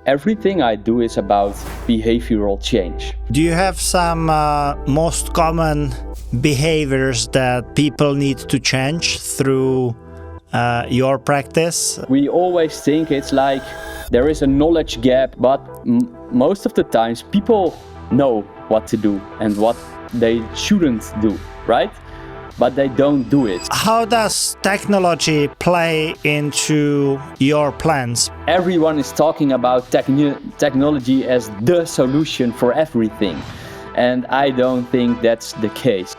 Everything I do is about behavioral change. Do you have some most common behaviors that people need to change through your practice? We always think it's like there is a knowledge gap, but most of the times people know what to do and what they shouldn't do, right? But they don't do it. How does technology play into your plans? Everyone is talking about technology as the solution for everything, and I don't think that's the case.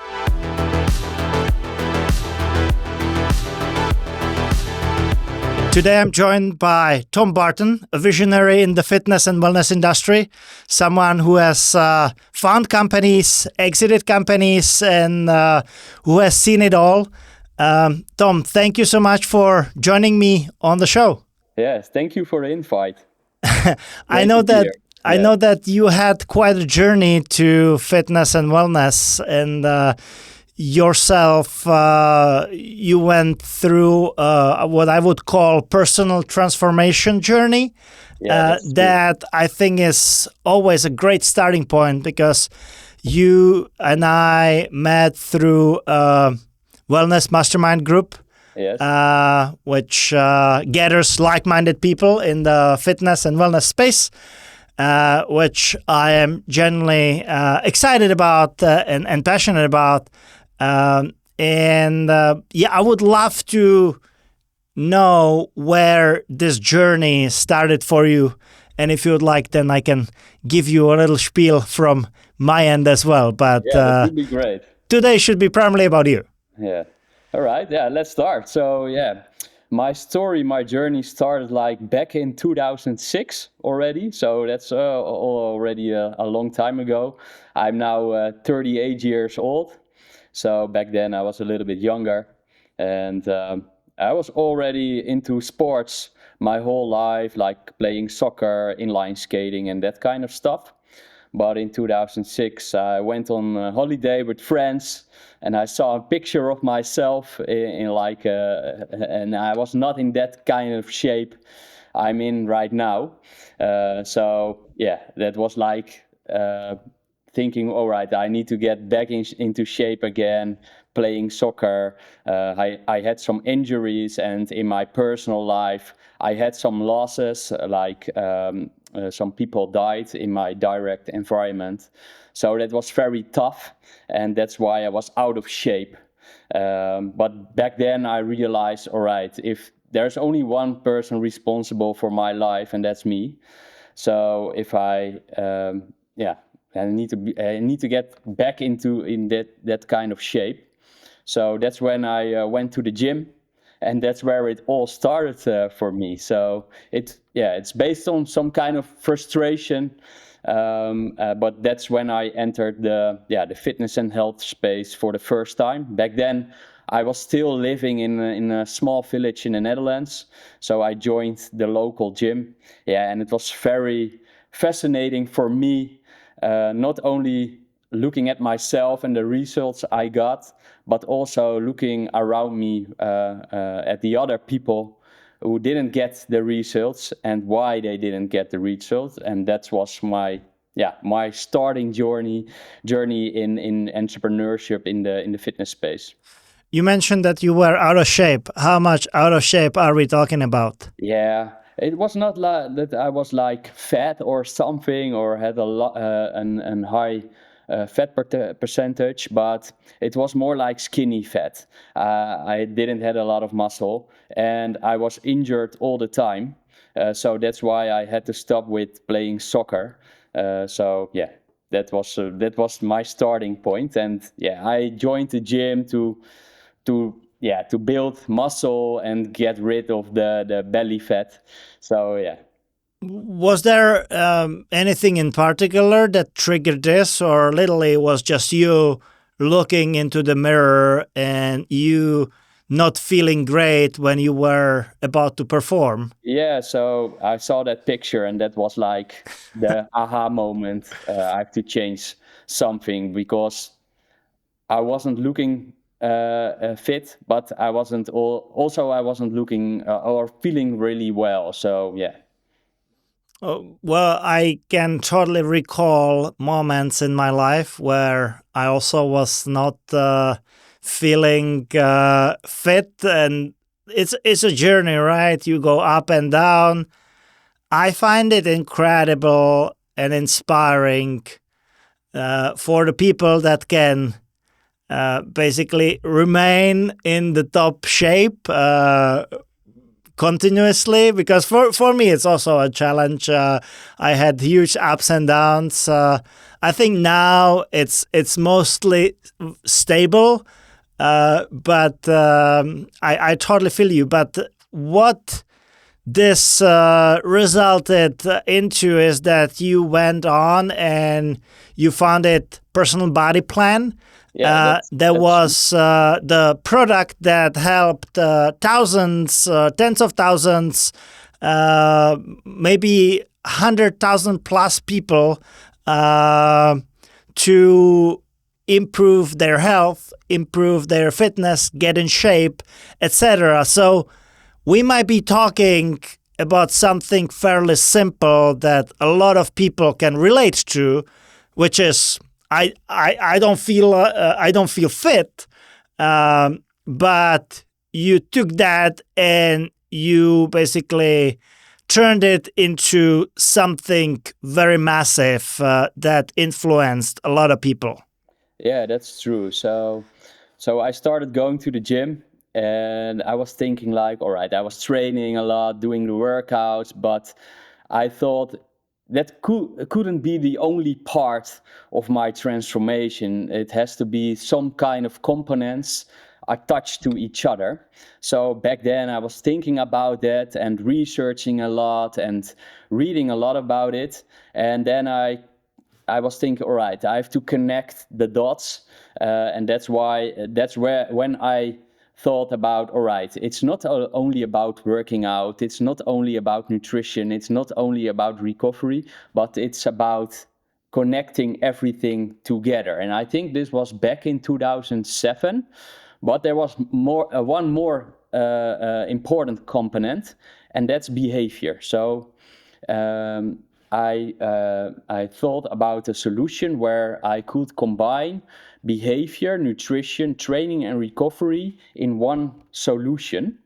Today I'm joined by Tom Barten, a visionary in the fitness and wellness industry, someone who has found companies, exited companies, and who has seen it all. Tom, thank you so much for joining me on the show. Yes, thank you for the invite. I know that you had quite a journey to fitness and wellness, and yourself, you went through what I would call personal transformation journey. That I think is always a great starting point, because you and I met through a wellness mastermind group, which gathers like-minded people in the fitness and wellness space, which I am genuinely excited about and passionate about. I would love to know where this journey started for you, and if you would like, then I can give you a little spiel from my end as well. But that would be great. Today should be primarily about you. Yeah. All right. Yeah. Let's start. So my journey started like back in 2006 already. So that's already a long time ago. I'm now 38 years old. So back then I was a little bit younger, and I was already into sports my whole life, like playing soccer, inline skating, and that kind of stuff. But in 2006, I went on a holiday with friends, and I saw a picture of myself and I was not in that kind of shape I'm in right now. That was like thinking, all right, I need to get back into shape again, playing soccer. I had some injuries, and in my personal life, I had some losses, like some people died in my direct environment. So that was very tough, and that's why I was out of shape. But back then I realized, all right, if there's only one person responsible for my life, and that's me. So if I need to get back in that kind of shape. So that's when I went to the gym, and that's where it all started for me. So it's based on some kind of frustration, but that's when I entered the fitness and health space for the first time. Back then, I was still living in a small village in the Netherlands, so I joined the local gym. And it was very fascinating for me. Not only looking at myself and the results I got, but also looking around me at the other people who didn't get the results and why they didn't get the results. And that was my starting journey in entrepreneurship in the fitness space. You mentioned that you were out of shape. How much out of shape are we talking about? Yeah. It was not like that I was like fat or something, or had an high fat percentage, but it was more like skinny fat. I didn't have a lot of muscle, and I was injured all the time. So that's why I had to stop with playing soccer. That was my starting point, and I joined the gym to build muscle and get rid of the belly fat. So Was there anything in particular that triggered this, or literally was just you looking into the mirror and you not feeling great when you were about to perform? Yeah, so I saw that picture, and that was like the aha moment. I have to change something, because I wasn't looking fit, but I wasn't looking or feeling really well. So Well, I can totally recall moments in my life where I also was not feeling fit, and it's a journey, right? You go up and down. I find it incredible and inspiring for the people that can basically remain in the top shape continuously, because for me it's also a challenge. I had huge ups and downs. I think now it's mostly stable, but I totally feel you. But what this resulted into is that you went on and you founded Personal Body Plan. Yeah, There that's true. was the product that helped thousands, tens of thousands, maybe 100,000 plus people to improve their health, improve their fitness, get in shape, etc. So we might be talking about something fairly simple that a lot of people can relate to, which is I don't feel fit, but you took that and you basically turned it into something very massive that influenced a lot of people. Yeah, that's true. So I started going to the gym, and I was thinking like, all right, I was training a lot, doing the workouts, but I thought that couldn't be the only part of my transformation. It has to be some kind of components attached to each other. So back then I was thinking about that and researching a lot and reading a lot about it. And then I was thinking, all right, I have to connect the dots, and that's where when I thought about, all right, it's not only about working out, it's not only about nutrition, it's not only about recovery, but it's about connecting everything together. And I think this was back in 2007, but there was one more important component, and that's behavior. So um, I thought about a solution where I could combine behavior, nutrition, training, and recovery in one solution.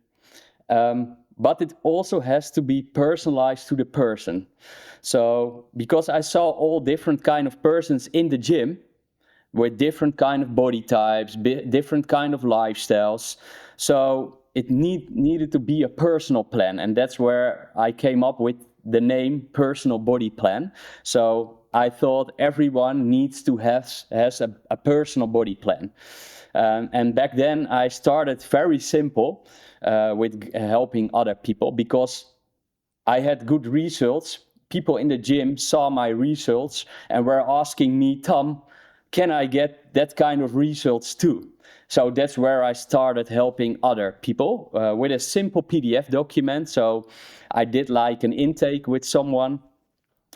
But it also has to be personalized to the person. So because I saw all different kind of persons in the gym with different kind of body types, different kind of lifestyles. So it needed to be a personal plan, and that's where I came up with the name Personal Body Plan. So I thought everyone needs to has a personal body plan. And back then I started very simple with helping other people because I had good results. People in the gym saw my results and were asking me, Tom, can I get that kind of results too? So that's where I started helping other people with a simple PDF document. So I did like an intake with someone,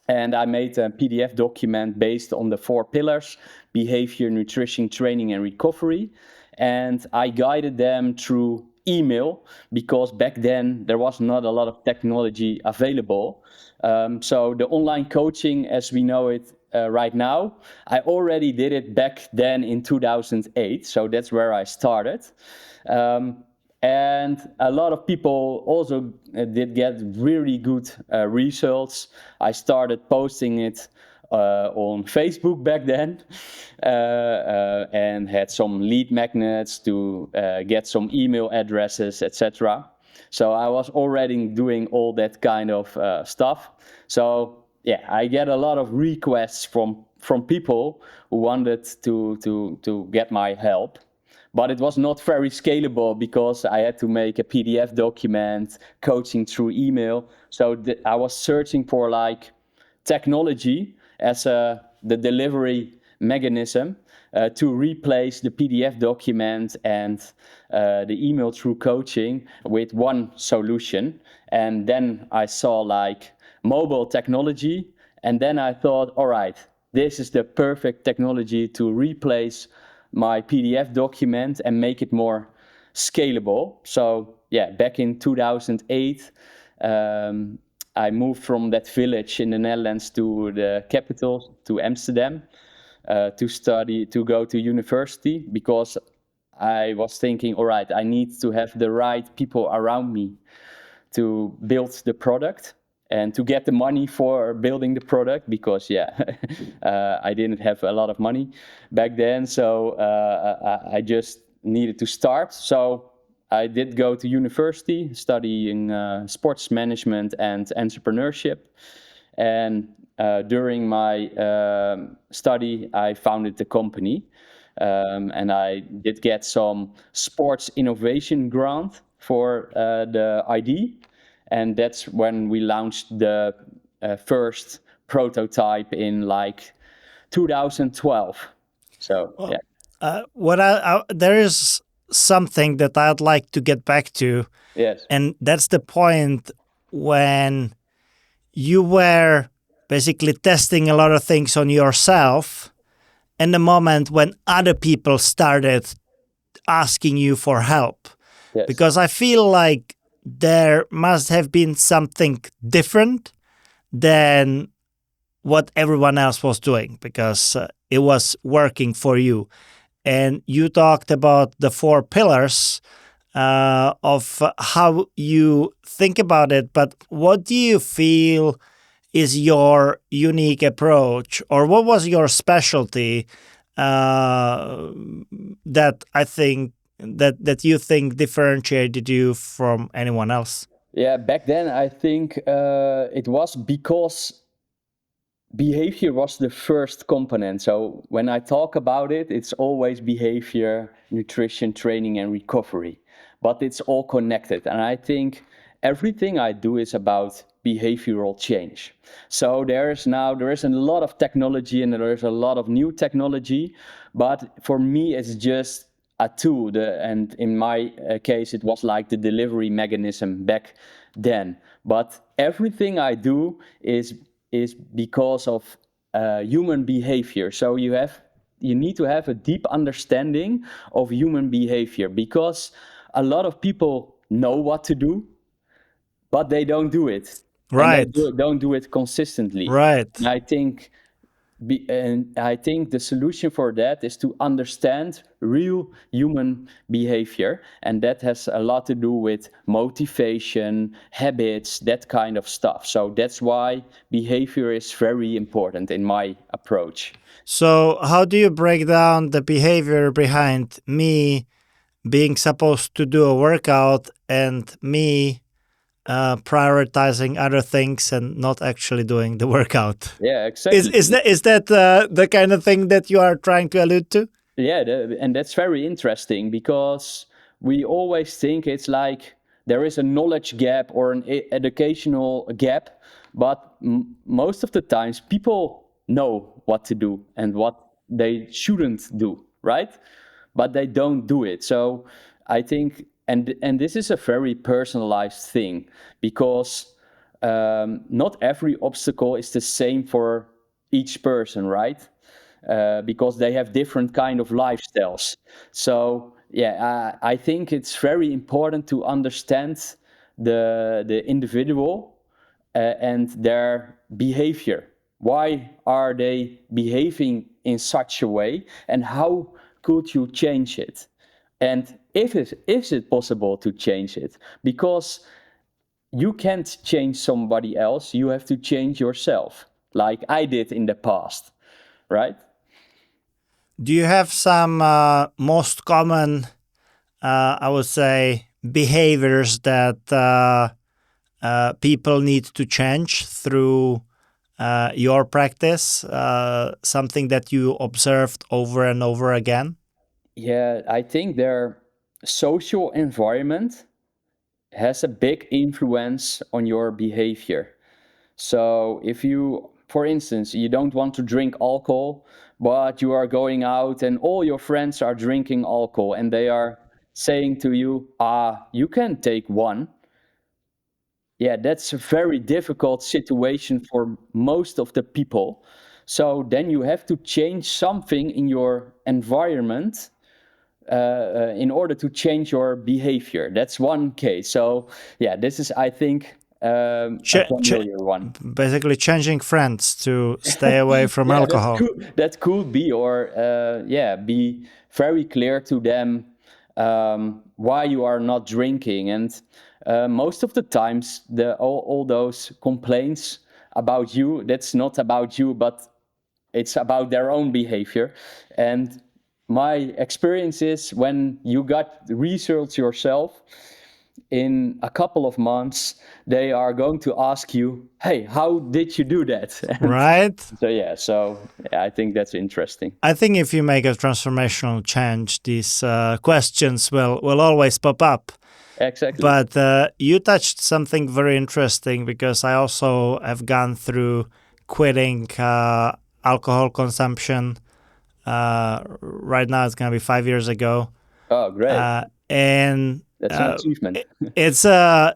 and I made a PDF document based on the 4 pillars: behavior, nutrition, training, and recovery. And I guided them through email because back then there was not a lot of technology available. So the online coaching as we know it right now, I already did it back then in 2008. So that's where I started. Um, and a lot of people also did get really good results. I started posting it on Facebook back then, and had some lead magnets to get some email addresses, etc. So I was already doing all that kind of stuff. So yeah, I get a lot of requests from people who wanted to get my help, but it was not very scalable because I had to make a PDF document, coaching through email. So I was searching for like technology as the delivery mechanism to replace the PDF document and the email through coaching with one solution. And then I saw like mobile technology, and then I thought, all right, this is the perfect technology to replace my PDF document and make it more scalable. So yeah, back in 2008, I moved from that village in the Netherlands to the capital, to Amsterdam, to go to university, because I was thinking, all right, I need to have the right people around me to build the product and to get the money for building the product, because I didn't have a lot of money back then, so I just needed to start. So I did go to university studying sports management and entrepreneurship, and during my study I founded the company, and I did get some sports innovation grant for the ID, and that's when we launched the first prototype in like 2012. So Well, there is something that I'd like to get back to, yes, and that's the point when you were basically testing a lot of things on yourself, and the moment when other people started asking you for help. yes, Because I feel like there must have been something different than what everyone else was doing, because it was working for you. And you talked about the 4 pillars of how you think about it, but what do you feel is your unique approach, or what was your specialty that I think that you think differentiated you from anyone else? yeah. Back then, I think it was because behavior was the first component. So when I talk about it, it's always behavior, nutrition, training, and recovery. But it's all connected. And I think everything I do is about behavioral change. So there is a lot of technology, and there is a lot of new technology. But for me, it's just a tool. And in my case, it was like the delivery mechanism back then. But everything I do is because of human behavior. So you need to have a deep understanding of human behavior, because a lot of people know what to do, but they don't do it, and they Right, don't do it consistently. right. And I think the solution for that is to understand real human behavior, and that has a lot to do with motivation, habits, that kind of stuff. So that's why behavior is very important in my approach. So how do you break down the behavior behind me being supposed to do a workout and me prioritizing other things and not actually doing the workout? Yeah, Is exactly. that the kind of thing that you are trying to allude to? Yeah, and that's very interesting, because we always think it's like there is a knowledge gap or an educational gap, but most of the times people know what to do and what they shouldn't do, right? But they don't do it. So I think, and this is a very personalized thing, because not every obstacle is the same for each person, right? Because they have different kind of lifestyles. So yeah, I think it's very important to understand the individual and their behavior. Why are they behaving in such a way, and how could you change it? And is it possible to change it? Because you can't change somebody else, you have to change yourself, like I did in the past, right? Do you have some most common, I would say, behaviors that people need to change through your practice? Something that you observed over and over again? Yeah, I think their social environment has a big influence on your behavior. So if you, for instance, you don't want to drink alcohol, but you are going out and all your friends are drinking alcohol, and they are saying to you, you can take one. Yeah, that's a very difficult situation for most of the people. So then you have to change something in your environment in order to change your behavior. That's one case. So yeah, this is, I think, Ch- a ch- familiar one. basically changing friends to stay away from Yeah, alcohol. that could be, or yeah, be very clear to them why you are not drinking. And most of the times, all those complaints about you, that's not about you, but it's about their own behavior. And my experience is when you got results yourself, in a couple of months, they are going to ask you, hey, how did you do that? And Right? so I think that's interesting. I think if you make a transformational change, these questions will always pop up. Exactly. But you touched something very interesting, because I also have gone through quitting alcohol consumption. Right now, it's going to be 5 years ago. Oh, great. And That's an achievement. it's a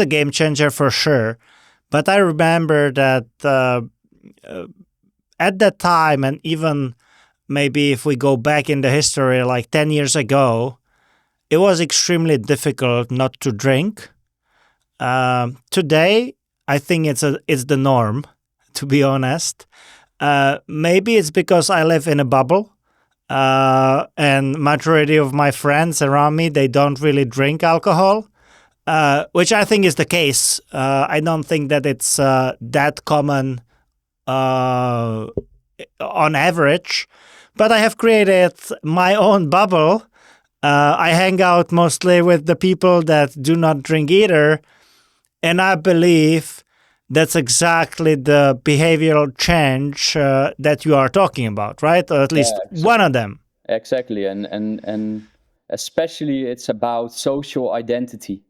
game changer for sure. But I remember that at that time, and even maybe if we go back in the history, like 10 years ago, it was extremely difficult not to drink. Today, I think it's the norm, to be honest. Maybe it's because I live in a bubble, and majority of my friends around me, they don't really drink alcohol, which I think is the case. I don't think that it's that common on average, but I have created my own bubble. I hang out mostly with the people that do not drink either, and I believe that's exactly the behavioral change that you are talking about, right? Or at least one of them. Exactly. And especially it's about social identity.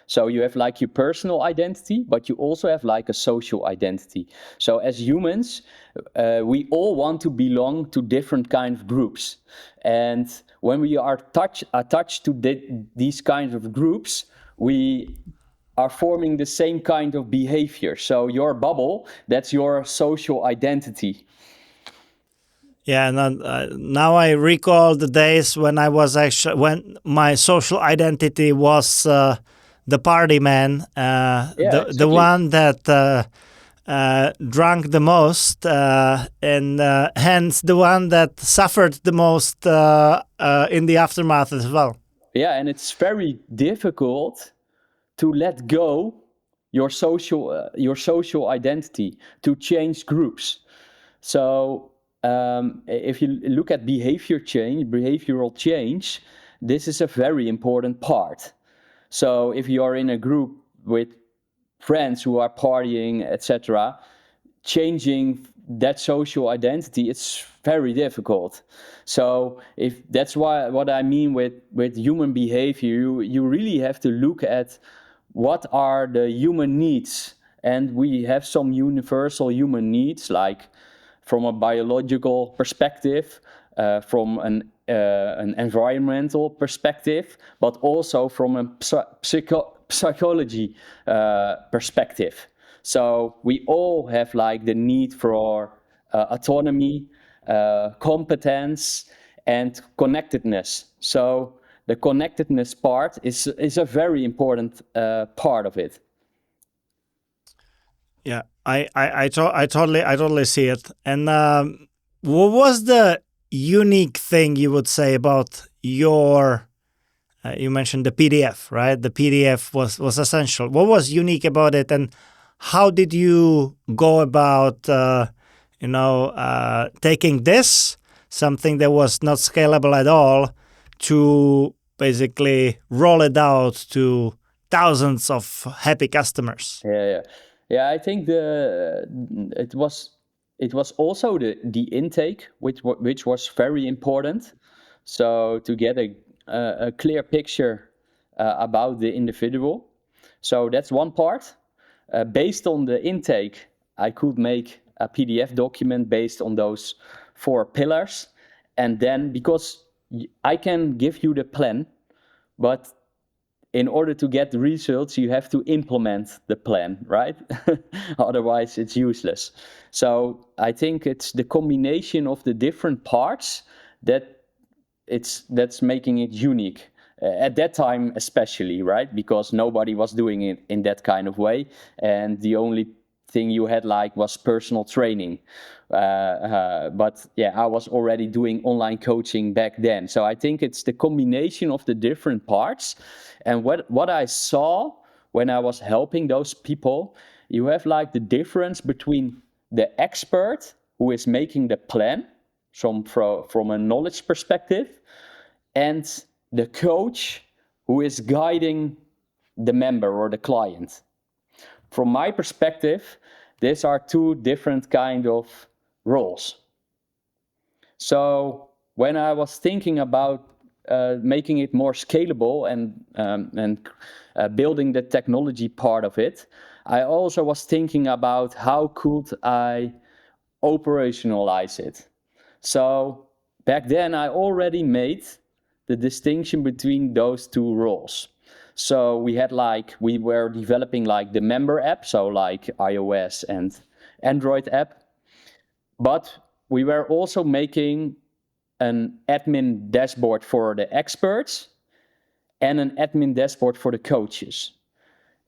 So you have like your personal identity, but you also have like a social identity. So as humans, we all want to belong to different kind of groups. And when we are attached to these kinds of groups, we are forming the same kind of behavior. So your bubble, that's your social identity. Yeah, now I recall the days when when my social identity was the party man, Yeah, the exactly. one that drank the most, and hence the one that suffered the most in the aftermath as well. Yeah, and it's very difficult to let go your social identity, to change groups. So if you look at behavioral change, this is a very important part. So if you are in a group with friends who are partying, etc., changing that social identity, it's very difficult. So if that's why what I mean with human behavior, you really have to look at what are the human needs. And we have some universal human needs, like from a biological perspective, from an environmental perspective, but also from a psychology perspective. So we all have like the need for autonomy, competence, and connectedness. So the connectedness part is a very important part of it. Yeah, I totally see it. And what was the unique thing you would say about your? You mentioned the PDF, right? The PDF was essential. What was unique about it, and how did you go about, taking this, something that was not scalable at all, to basically roll it out to thousands of happy customers? Yeah. I think it was also the intake, which was very important. So to get a clear picture about the individual. So that's one part. Based on the intake, I could make a PDF document based on those 4 pillars. And then, because I can give you the plan, but in order to get the results, you have to implement the plan, right? Otherwise, it's useless. So I think it's the combination of the different parts that's making it unique. at that time especially, right? Because nobody was doing it in that kind of way, and the only thing you had like was personal training. But yeah, I was already doing online coaching back then. So I think it's the combination of the different parts. And what I saw when I was helping those people, you have like the difference between the expert who is making the plan from a knowledge perspective, and the coach who is guiding the member or the client. From my perspective, these are two different kind of roles. So when I was thinking about making it more scalable and building the technology part of it, I also was thinking about how could I operationalize it. So back then I already made the distinction between those two roles. So we were developing like the member app, so like iOS and Android app, but we were also making an admin dashboard for the experts and an admin dashboard for the coaches.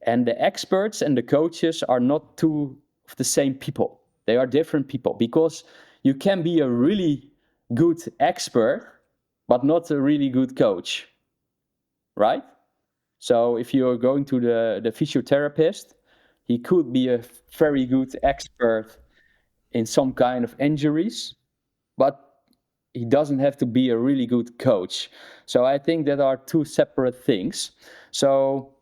And the experts and the coaches are not two of the same people. They are different people, because you can be a really good expert, but not a really good coach, right? So if you're going to the physiotherapist, he could be a very good expert in some kind of injuries, but he doesn't have to be a really good coach. So I think that are two separate things. So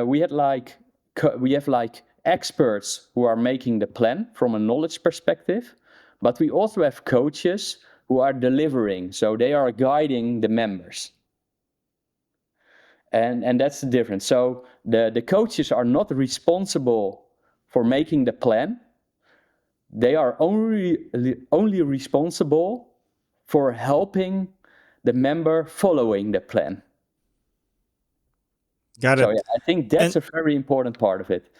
we have like experts who are making the plan from a knowledge perspective, but we also have coaches who are delivering. So they are guiding the members. And that's the difference. So the coaches are not responsible for making the plan. They are only responsible for helping the member following the plan. Got it. So yeah, I think that's a very important part of it.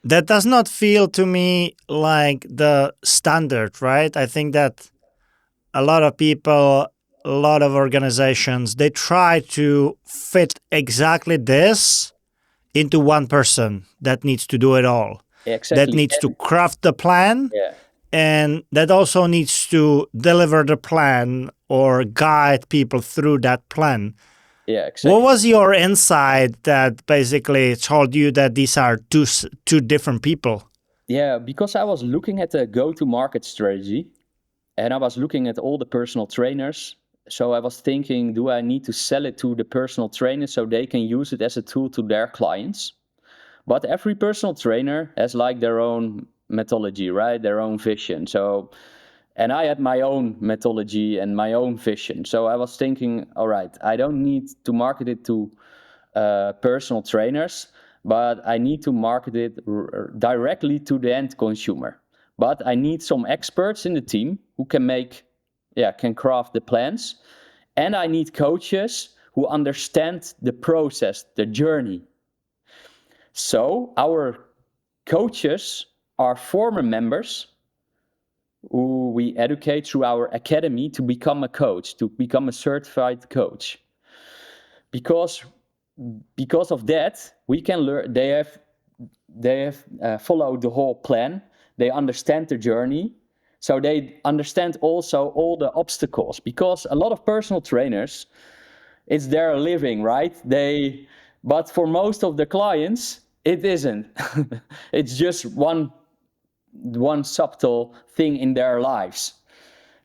That does not feel to me like the standard, right? I think that a lot of people, a lot of organizations, they try to fit exactly this into one person that needs to do it all. Exactly. That needs to craft the plan, Yeah. and that also needs to deliver the plan or guide people through that plan. Yeah, exactly. What was your insight that basically told you that these are two different people? Yeah, because I was looking at the go-to-market strategy, and I was looking at all the personal trainers. So I was thinking, do I need to sell it to the personal trainers so they can use it as a tool to their clients? But every personal trainer has like their own methodology, right? Their own vision. So, and I had my own methodology and my own vision. So I was thinking, all right, I don't need to market it to personal trainers, but I need to market it directly to the end consumer. But I need some experts in the team who can craft the plans. And I need coaches who understand the process, the journey. So our coaches are former members who we educate through our academy to become a coach, to become a certified coach. Because of that, we can learn. They have followed the whole plan. They understand the journey, so they understand also all the obstacles. Because a lot of personal trainers, it's their living, right? But for most of the clients, it isn't. It's just one subtle thing in their lives.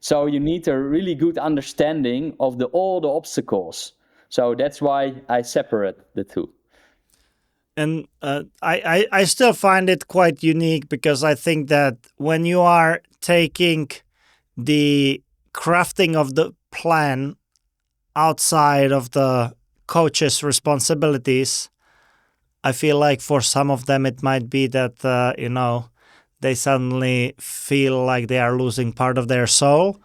So you need a really good understanding of all the obstacles. So that's why I separate the two. And I still find it quite unique, because I think that when you are taking the crafting of the plan outside of the coach's responsibilities, I feel like for some of them it might be that, they suddenly feel like they are losing part of their soul.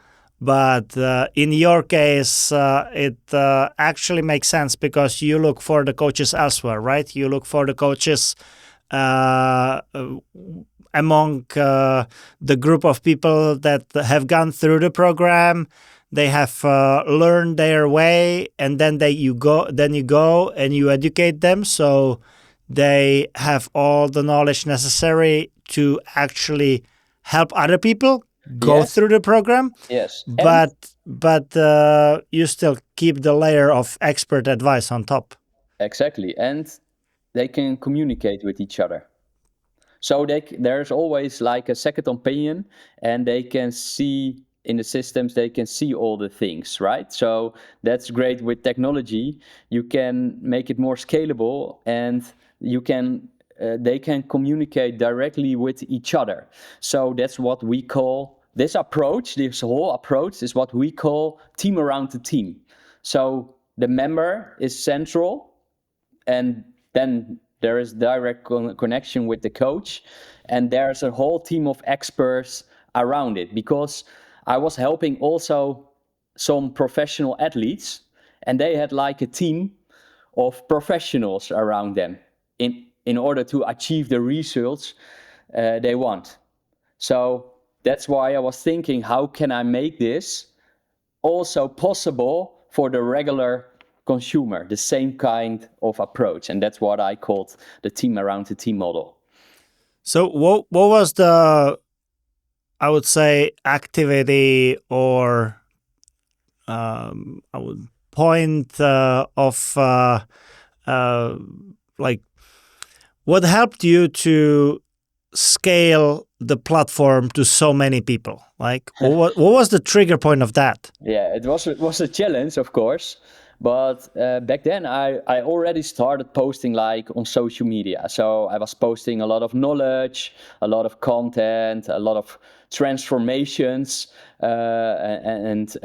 But in your case, it actually makes sense, because you look for the coaches elsewhere, right? You look for the coaches among the group of people that have gone through the program, they have learned their way, and then you go and you educate them, so they have all the knowledge necessary to actually help other people go Yes, through the program. yes, and But you still keep the layer of expert advice on top. exactly, and they can communicate with each other. So there's always like a second opinion, and they can see in the systems, they can see all the things, right? So that's great with technology. You can make it more scalable, and you can they can communicate directly with each other. So that's what we call this approach. This whole approach is what we call team around the team. So the member is central, and then there is direct connection with the coach, and there's a whole team of experts around it, because I was helping also some professional athletes, and they had like a team of professionals around them in order to achieve the results they want. So that's why I was thinking, how can I make this also possible for the regular consumer, the same kind of approach? And that's what I called the team around the team model. So what was the, I would say, activity or I would point of like what helped you to scale the platform to so many people? Like what was the trigger point of that? Yeah, it was a challenge, of course. But back then, I already started posting like on social media. So I was posting a lot of knowledge, a lot of content, a lot of transformations, and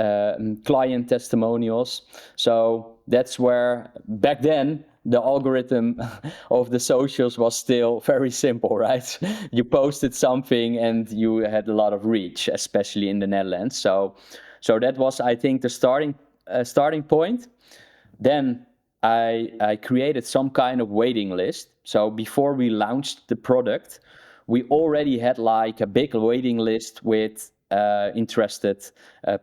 client testimonials. So that's where back then the algorithm of the socials was still very simple, right? You posted something and you had a lot of reach, especially in the Netherlands. So that was, I think, the starting point. Then I created some kind of waiting list. So before we launched the product, we already had like a big waiting list with interested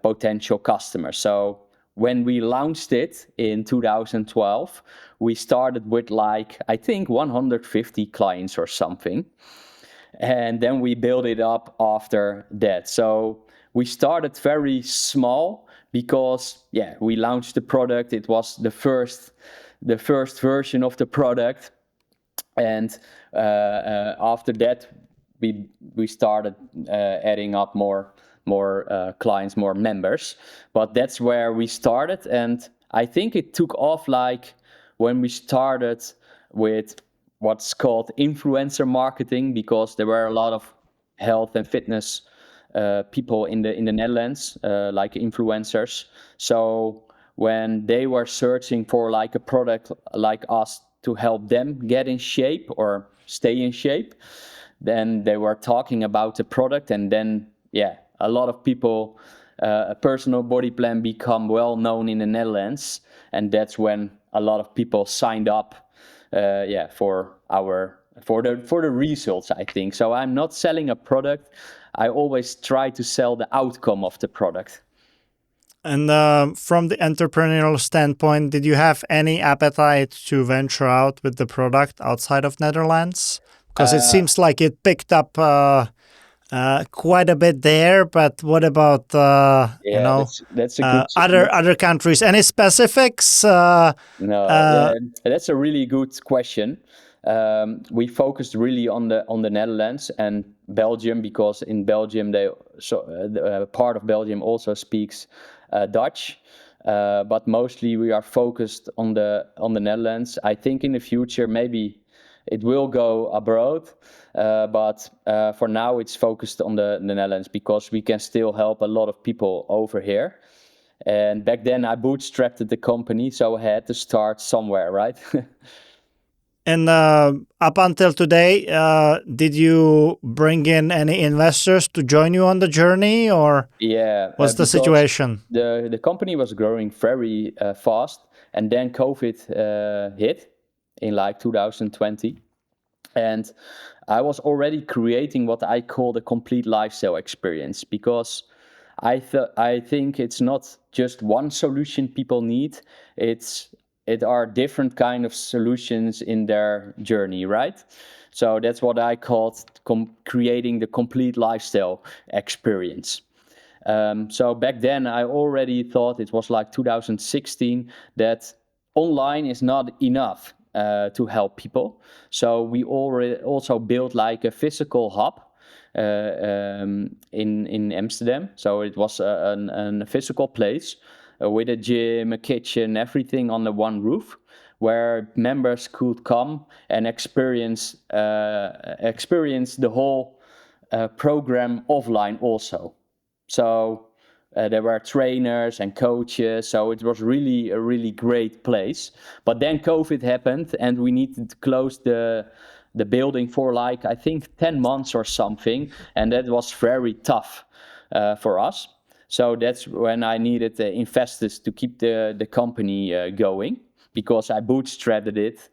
potential customers. So when we launched it in 2012, we started with like, I think 150 clients or something. And then we built it up after that. So we started very small because, yeah, we launched the product. It was the first version of the product. And after that, we started adding up more clients, more members. But that's where we started, and I think it took off like when we started with what's called influencer marketing, because there were a lot of health and fitness people in the Netherlands, like influencers. So when they were searching for like a product like us to help them get in shape or stay in shape, then they were talking about the product, and then yeah, a lot of people, a personal body plan become well known in the Netherlands, and that's when a lot of people signed up, for the results, I think. So I'm not selling a product. I always try to sell the outcome of the product. And from the entrepreneurial standpoint, did you have any appetite to venture out with the product outside of Netherlands? Because it seems like it picked up quite a bit there. But what about that's a good other countries? Any specifics? No, that's a really good question. We focused really on the Netherlands and Belgium, because in Belgium part of Belgium also speaks Dutch, but mostly we are focused on the Netherlands. I think in the future maybe it will go abroad, but for now it's focused on the Netherlands, because we can still help a lot of people over here. And back then I bootstrapped the company, so I had to start somewhere, right? And up until today, did you bring in any investors to join you on the journey, or what's the situation? The company was growing very fast, and then COVID hit in like 2020. And I was already creating what I call the complete lifestyle experience, because I think it's not just one solution people need. It are different kind of solutions in their journey, right? So that's what I called creating the complete lifestyle experience. So back then, I already thought, it was like 2016, that online is not enough to help people. So we already also built like a physical hub in Amsterdam. So it was a physical place with a gym, a kitchen, everything under one roof, where members could come and experience the whole program offline also. So there were trainers and coaches, so it was really a really great place. But then COVID happened, and we needed to close the building for like, I think 10 months or something, and that was very tough for us. So that's when I needed investors to keep the company going, because I bootstrapped it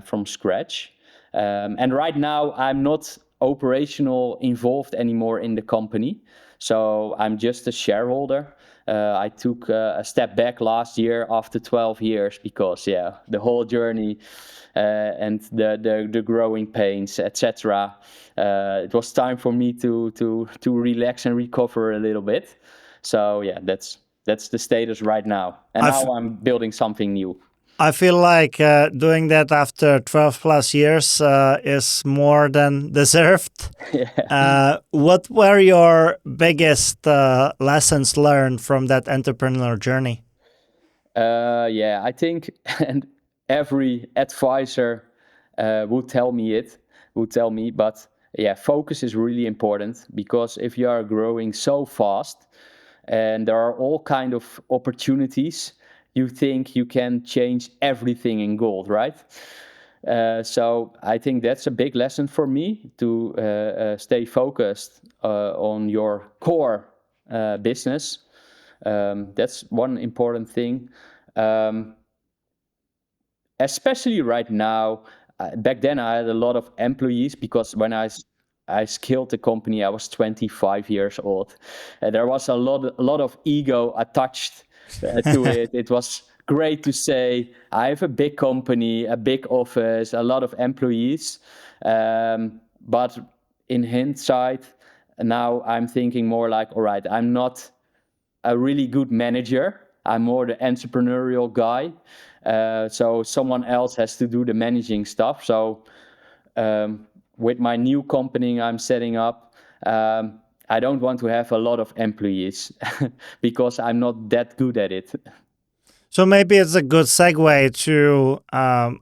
from scratch. And right now I'm not operational involved anymore in the company. So I'm just a shareholder. I took a step back last year after 12 years because, the whole journey and the growing pains, etc. It was time for me to relax and recover a little bit. So that's the status right now. And now I'm building something new. I feel like doing that after 12 plus years is more than deserved. What were your biggest lessons learned from that entrepreneur journey? I think, and every advisor would tell me, but focus is really important, because if you are growing so fast and there are all kind of opportunities, you think you can change everything in gold, right? So I think that's a big lesson for me, to stay focused on your core business. That's one important thing. Especially right now. Back then I had a lot of employees, because when I scaled the company, I was 25 years old. There was a lot of ego attached to it. It was great to say, I have a big company, a big office, a lot of employees. But in hindsight, now I'm thinking more like, all right, I'm not a really good manager. I'm more the entrepreneurial guy. So someone else has to do the managing stuff. So with my new company I'm setting up, I don't want to have a lot of employees because I'm not that good at it. So maybe it's a good segue to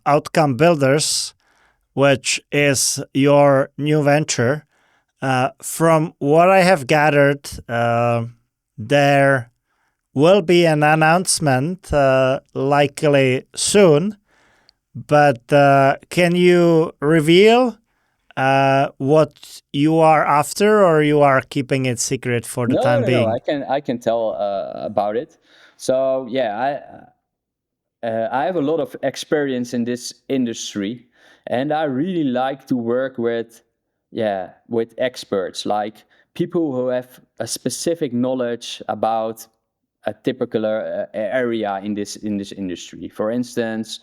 Outcome Builders, which is your new venture. From what I have gathered, there will be an announcement likely soon. But can you reveal what you are after, or you are keeping it secret for the time being? No, I can tell about it. So I have a lot of experience in this industry, and I really like to work with experts, like people who have a specific knowledge about a typical area in this industry. For instance,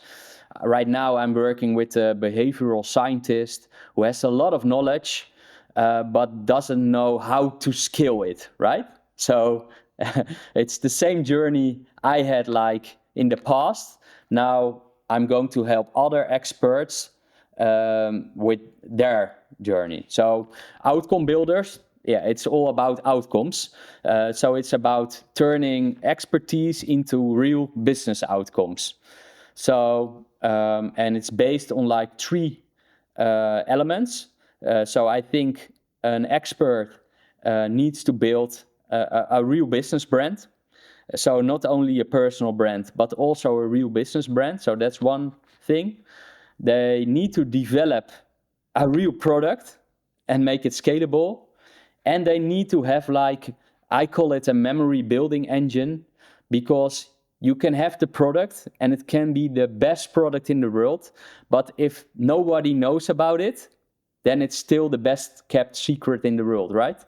right now I'm working with a behavioral scientist who has a lot of knowledge, but doesn't know how to scale it, right? So it's the same journey I had like in the past. Now I'm going to help other experts with their journey. So outcome builders, it's all about outcomes. So it's about turning expertise into real business outcomes. So and it's based on like three elements. So I think an expert needs to build a real business brand. So not only a personal brand, but also a real business brand. So that's one thing. They need to develop a real product and make it scalable. And they need to have, like, I call it a memory building engine, because you can have the product and it can be the best product in the world, but if nobody knows about it, then it's still the best kept secret in the world, right?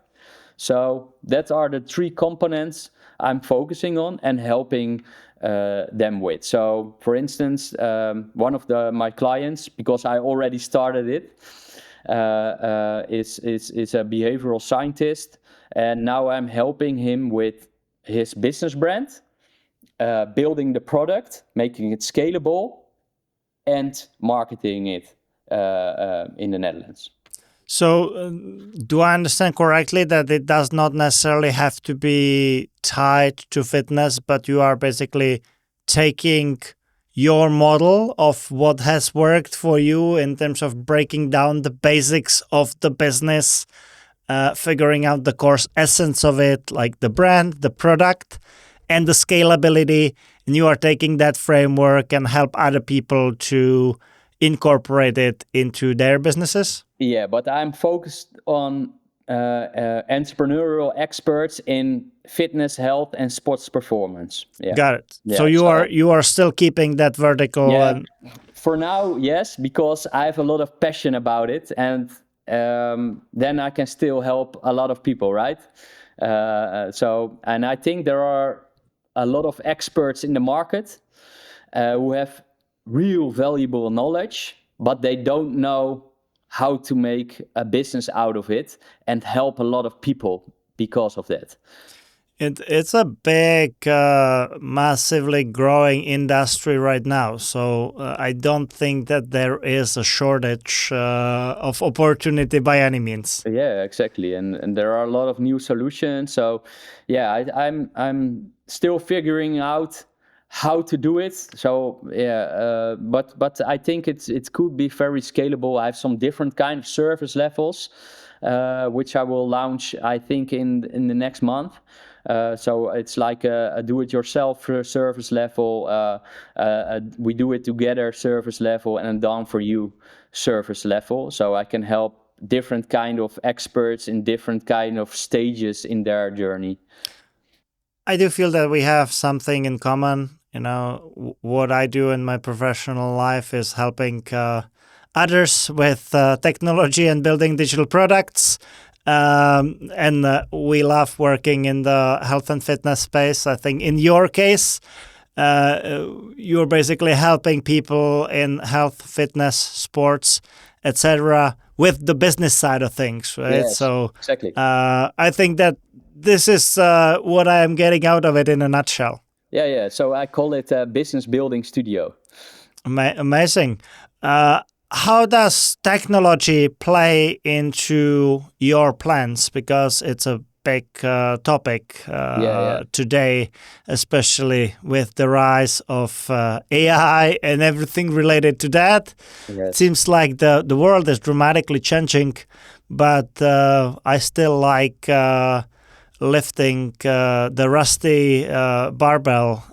So that are the three components I'm focusing on and helping them with. So for instance, one of my clients, because I already started it, is a behavioral scientist, and now I'm helping him with his business brand, building the product, making it scalable, and marketing it in the Netherlands. So, do I understand correctly that it does not necessarily have to be tied to fitness, but you are basically taking your model of what has worked for you in terms of breaking down the basics of the business, figuring out the core essence of it, like the brand, the product, and the scalability, and you are taking that framework and help other people to incorporate it into their businesses? Yeah, but I'm focused on entrepreneurial experts in fitness, health, and sports performance. Yeah. Got it. Yeah, So you are still keeping that vertical. yeah. And For now, yes, because I have a lot of passion about it, and then I can still help a lot of people, right? And I think there are a lot of experts in the market who have real valuable knowledge, but they don't know how to make a business out of it and help a lot of people because of that. it's a big, massively growing industry right now. So I don't think that there is a shortage of opportunity by any means. Yeah, exactly. And there are a lot of new solutions. So yeah, I'm still figuring out how to do it. So yeah, but I think it could be very scalable. I have some different kind of service levels, which I will launch, I think, in the next month. So it's like a do-it-yourself service level, we do it together service level, and a done for you service level. So I can help different kind of experts in different kind of stages in their journey. I do feel that we have something in common. You know, what I do in my professional life is helping others with technology and building digital products. And we love working in the health and fitness space. I think in your case, you're basically helping people in health, fitness, sports, etc., with the business side of things, right? Yes, so exactly. I think that this is what I am getting out of it in a nutshell. Yeah. So I call it a business building studio. Amazing. How does technology play into your plans? Because it's a big topic today, especially with the rise of AI and everything related to that. Yes. It seems like the world is dramatically changing, but I still like lifting the rusty barbell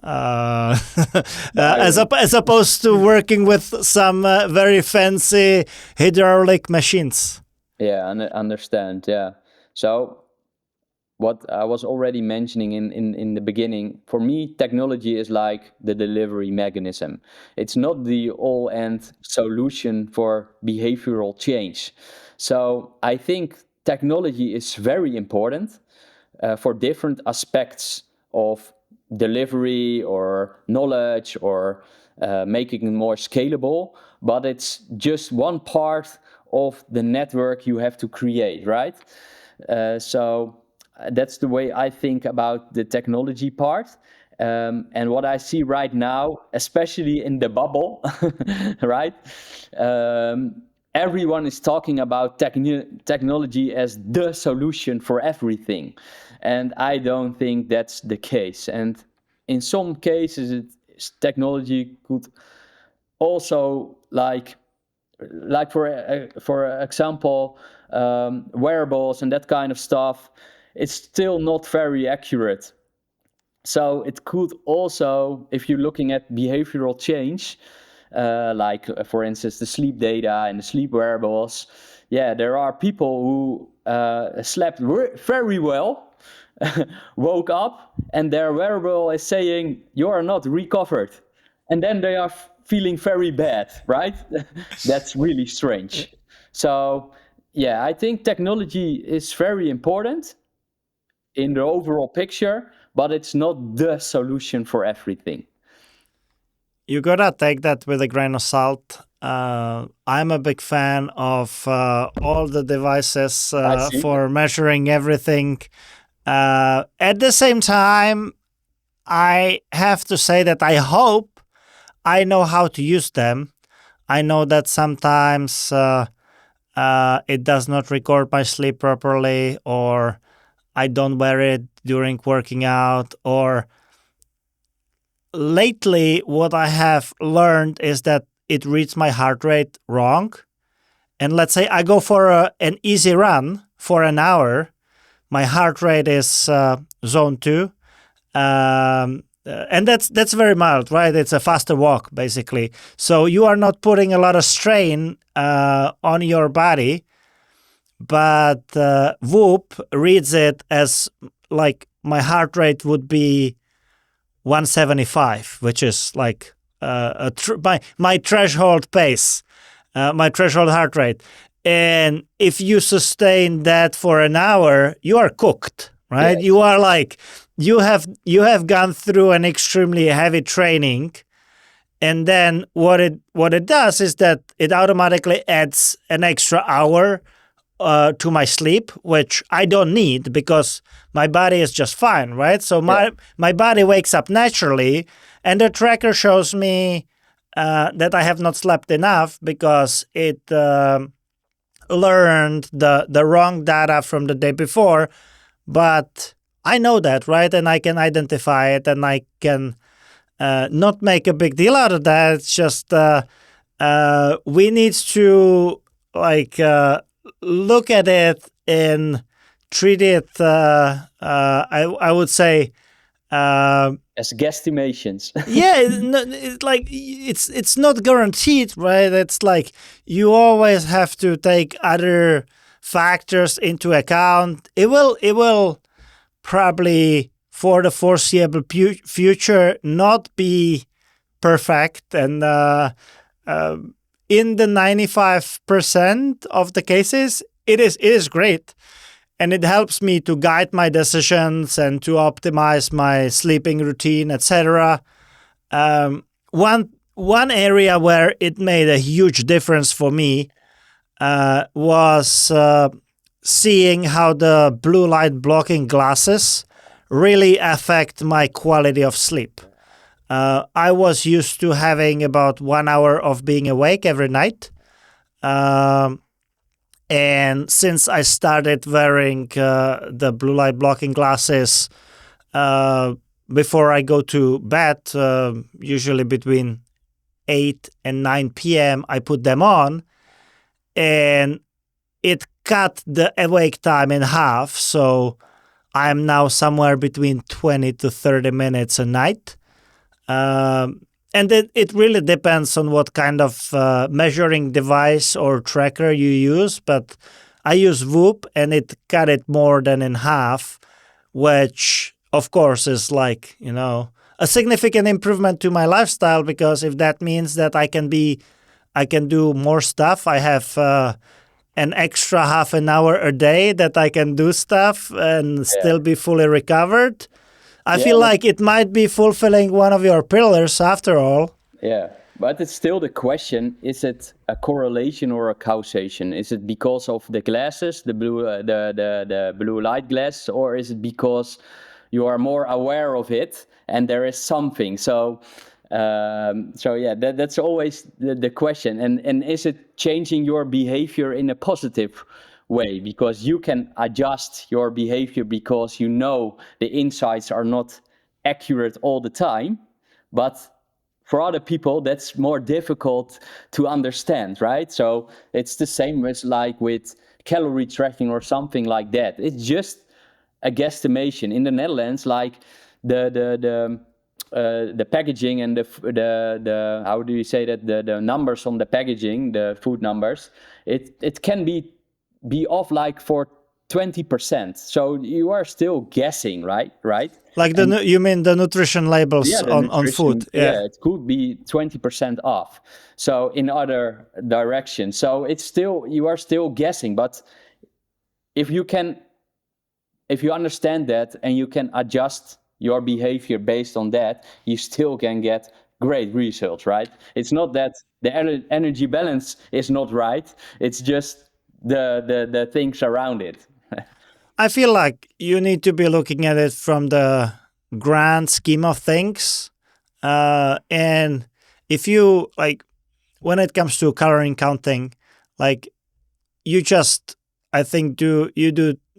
as opposed to working with some very fancy hydraulic machines. Yeah, understand. Yeah. So what I was already mentioning in the beginning, for me, technology is like the delivery mechanism. It's not the all-end solution for behavioral change. So I think technology is very important for different aspects of delivery or knowledge or making it more scalable, but it's just one part of the network you have to create, right? So that's the way I think about the technology part. And what I see right now, especially in the bubble, right? Everyone is talking about technology as the solution for everything. And I don't think that's the case. And in some cases, technology could also like for example, wearables and that kind of stuff, it's still not very accurate. So it could also, if you're looking at behavioral change, for instance, the sleep data and the sleep wearables, yeah, there are people who slept very well, woke up, and their wearable is saying, you are not recovered. And then they are feeling very bad, right? That's really strange. So, yeah, I think technology is very important, in the overall picture, but it's not the solution for everything. You gotta take that with a grain of salt. I'm a big fan of all the devices for measuring everything. At the same time, I have to say that I hope I know how to use them. I know that sometimes it does not record my sleep properly, or I don't wear it during working out, or lately what I have learned is that it reads my heart rate wrong. And let's say I go for an easy run for an hour, my heart rate is zone 2. And that's very mild, right? It's a faster walk, basically. So you are not putting a lot of strain on your body, but Whoop reads it as like my heart rate would be 175, which is like my threshold pace, my threshold heart rate. And if you sustain that for an hour, you are cooked, right? Yes. You are like, you have gone through an extremely heavy training, and then what it does is that it automatically adds an extra hour to my sleep, which I don't need because my body is just fine, right? So my body wakes up naturally, and the tracker shows me that I have not slept enough because it learned the wrong data from the day before. But I know that, right? And I can identify it, and I can not make a big deal out of that. It's just we need to like look at it and treat it. I would say as guesstimations. Yeah, it's like it's not guaranteed, right? It's like you always have to take other factors into account. It will probably for the foreseeable future not be perfect, and in the 95% of the cases, it is great. And it helps me to guide my decisions and to optimize my sleeping routine, etc. One area where it made a huge difference for me was seeing how the blue light blocking glasses really affect my quality of sleep. I was used to having about 1 hour of being awake every night. And since I started wearing the blue light blocking glasses before I go to bed, usually between 8 and 9 p.m., I put them on, and it cut the awake time in half. So I'm now somewhere between 20 to 30 minutes a night. And it really depends on what kind of measuring device or tracker you use. But I use Whoop, and it cut it more than in half, which, of course, is like, a significant improvement to my lifestyle, because if that means that I can do more stuff, I have an extra half an hour a day that I can do stuff and still be fully recovered. I feel like it might be fulfilling one of your pillars after all. Yeah, but it's still the question, is it a correlation or a causation? Is it because of the glasses, the blue light glasses, or is it because you are more aware of it and there is something? So yeah, that's always the question. And is it changing your behavior in a positive way, because you can adjust your behavior because you know the insights are not accurate all the time, but for other people that's more difficult to understand, right? So it's the same as like with calorie tracking or something like that. It's just a guesstimation. In the Netherlands, like the packaging and the how do you say that, the numbers on the packaging, the food numbers, it can be off like for 20%. So you are still guessing, right? Like you mean the nutrition labels on food? Yeah, it could be 20% off. So in other directions. So you are still guessing. But if you can if you understand that and you can adjust your behavior based on that, you still can get great results, right? It's not that the energy balance is not right. It's just the things around it. I feel like you need to be looking at it from the grand scheme of things. And if you like, when it comes to calorie counting, like you just, I think, do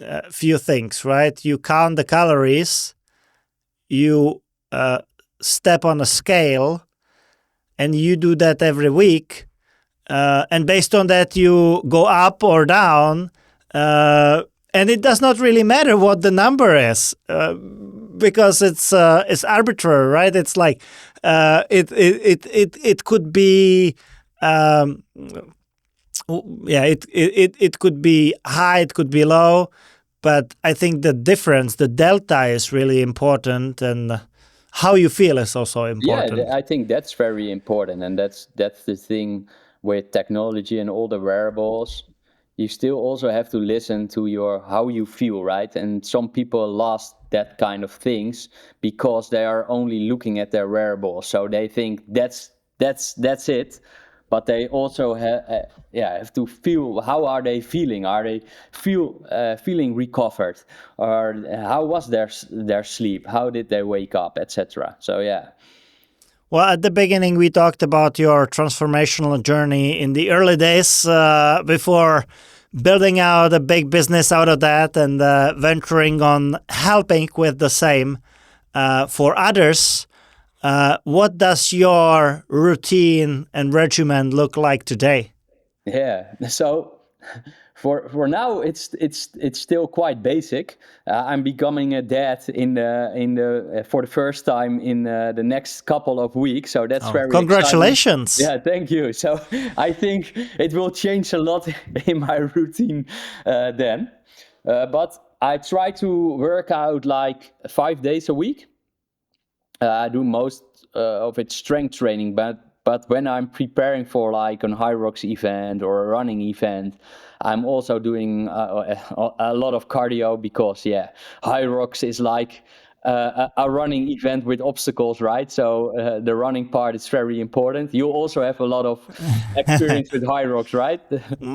a few things, right? You count the calories, you step on a scale, and you do that every week. And based on that, you go up or down. And it does not really matter what the number is, because it's arbitrary, right? It's like it could be it could be high, it could be low, but I think the difference, the delta, is really important, and how you feel is also important. Yeah, I think that's very important, and that's the thing with technology and all the wearables. You still also have to listen to how you feel, right? And some people lost that kind of things because they are only looking at their wearables, so they think that's it. But they also have to feel, how are they feeling? Are they feeling recovered, or how was their sleep? How did they wake up, etc. So yeah. Well, at the beginning, we talked about your transformational journey in the early days before building out a big business out of that and venturing on helping with the same for others. What does your routine and regimen look like today? Yeah, so for now it's still quite basic. I'm becoming a dad for the first time in the next couple of weeks, so that's very congratulations. Exciting. Yeah, thank you. So I think it will change a lot in my routine then. But I try to work out like 5 days a week. I do most of it strength training, but when I'm preparing for like an Hyrox event or a running event, I'm also doing a lot of cardio, because Hyrox is like a running event with obstacles, right? So the running part is very important. You also have a lot of experience with Hyrox, right?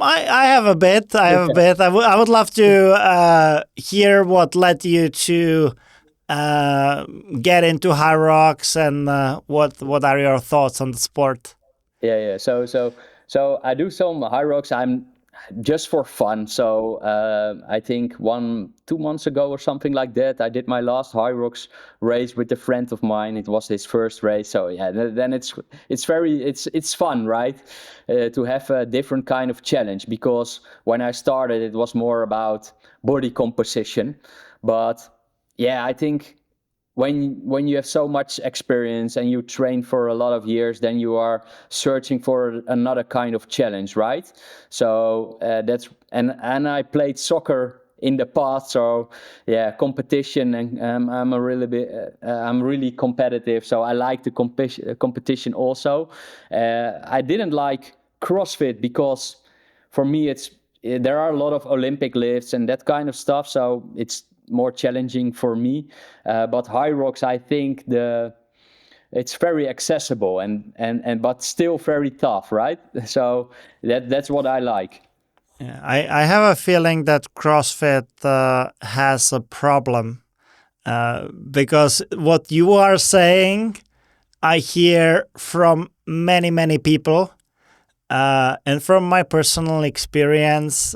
I have a bit. I would love to hear what led you to get into Hyrox, and what are your thoughts on the sport? Yeah. So I do some Hyrox. I'm just for fun. So I think 2 months ago or something like that, I did my last Hyrox race with a friend of mine. It was his first race. So yeah, then it's fun, right? To have a different kind of challenge, because when I started, it was more about body composition. But yeah, I think when you have so much experience and you train for a lot of years, then you are searching for another kind of challenge, right? So and I played soccer in the past, so yeah, competition, and I'm really competitive, so I like the competition also. I didn't like CrossFit because for me there are a lot of Olympic lifts and that kind of stuff, so it's more challenging for me. But Hyrox, I think it's very accessible and but still very tough, right? So that's what I like. Yeah, I have a feeling that CrossFit has a problem, because what you are saying, I hear from many people, and from my personal experience,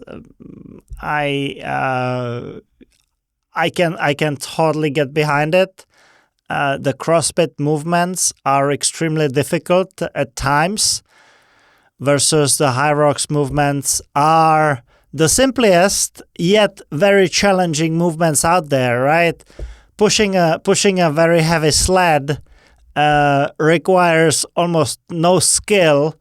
I can totally get behind it. The CrossFit movements are extremely difficult at times, versus the Hyrox movements are the simplest yet very challenging movements out there, right? Pushing a very heavy sled requires almost no skill,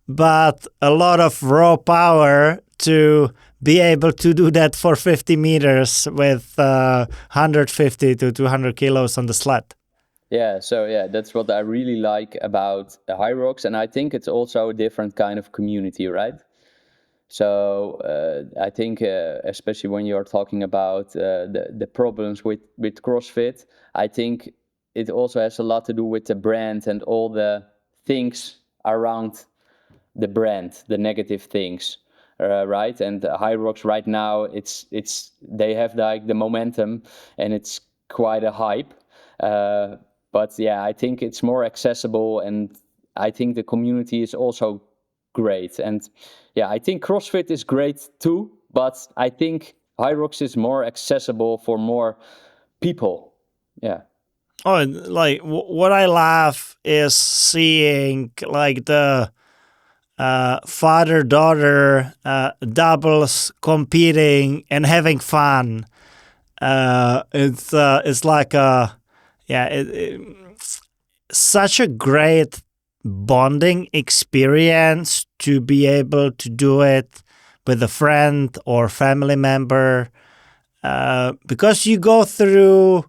but a lot of raw power to be able to do that for 50 meters with 150 to 200 kilos on the sled. Yeah, so yeah, that's what I really like about Hyrox, and I think it's also a different kind of community, right? So I think, especially when you're talking about the problems with CrossFit, I think it also has a lot to do with the brand and all the things around the brand, the negative things, right? And Hyrox right now, it's they have like the momentum, and it's quite a hype. Uh, but yeah, I think it's more accessible, and I think the community is also great. And yeah, I think CrossFit is great too, but I think Hyrox is more accessible for more people. Yeah. Oh, like what I love is seeing like the father daughter doubles competing and having fun. It's like a yeah, such a great bonding experience to be able to do it with a friend or family member, because you go through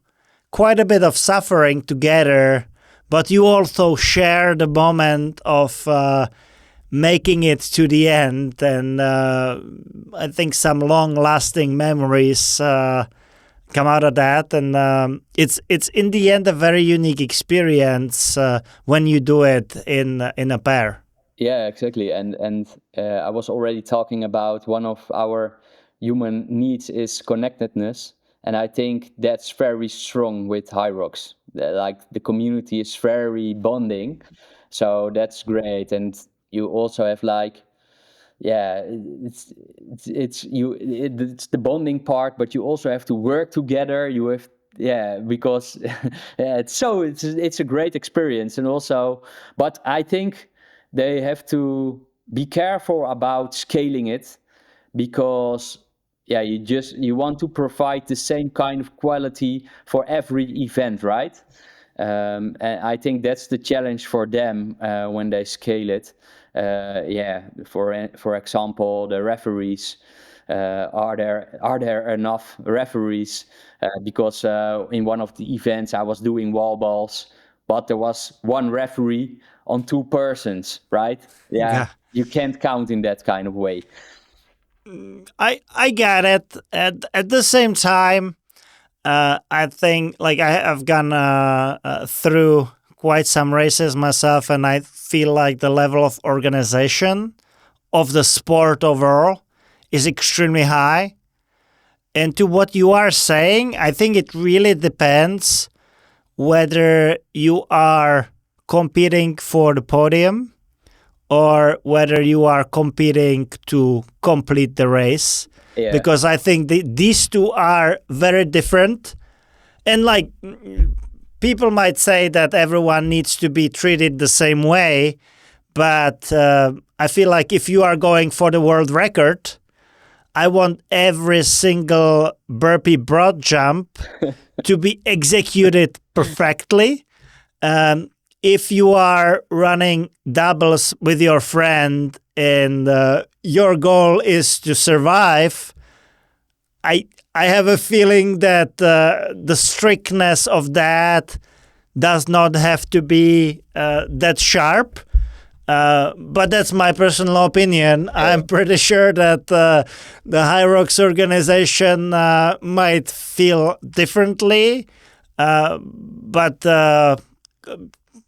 quite a bit of suffering together, but you also share the moment of making it to the end, and I think some long-lasting memories come out of that, and it's in the end a very unique experience when you do it in a pair. Yeah, exactly. And I was already talking about one of our human needs is connectedness, and I think that's very strong with Hyrox. Like the community is very bonding, so that's great. And you also have like, yeah, it's the bonding part, but you also have to work together. You have, yeah, because yeah, it's a great experience. And also, but I think they have to be careful about scaling it, because yeah, you want to provide the same kind of quality for every event, right? And I think that's the challenge for them when they scale it. Yeah, for example, the referees. Are there enough referees? Because in one of the events I was doing wall balls, but there was one referee on two persons, right? Yeah, Yeah, you can't count in that kind of way. I get it. At the same time, I think like I've gone through quite some races myself, and I feel like the level of organization of the sport overall is extremely high. And to what you are saying, I think it really depends whether you are competing for the podium or whether you are competing to complete the race. Yeah, Because I think these two are very different. And like people might say that everyone needs to be treated the same way, but I feel like if you are going for the world record, I want every single burpee broad jump to be executed perfectly. Um, if you are running doubles with your friend and your goal is to survive, I have a feeling that the strictness of that does not have to be that sharp. But that's my personal opinion. yeah, I'm pretty sure that the Hyrox organization might feel differently, but